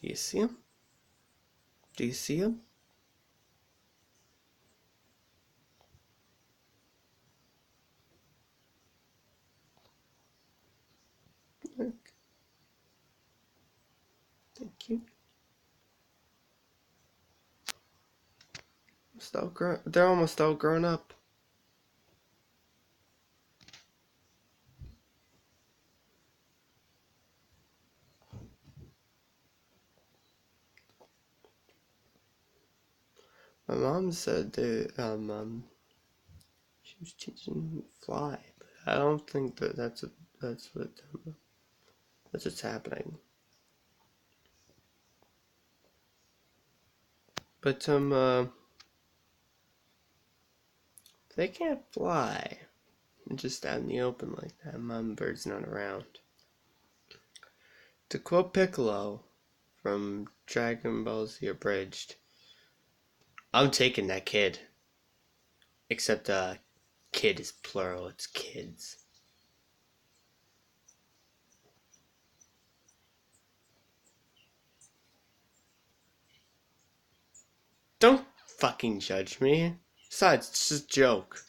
Do you see him? Do you see him? Look. Thank you. They're almost all grown up. My mom said that she was teaching him to fly, but I don't think that's what's happening. But they can't fly just out in the open like that. Mom bird's not around. To quote Piccolo from Dragon Ball Z Abridged, I'm taking that kid. Except kid is plural, it's kids. Don't fucking judge me. Besides, it's just a joke.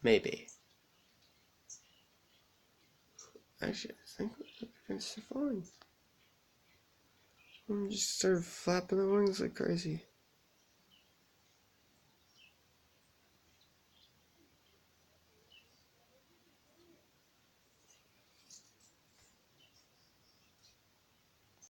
Maybe. Actually, I think we're gonna survive. I'm just sort of flapping the wings like crazy.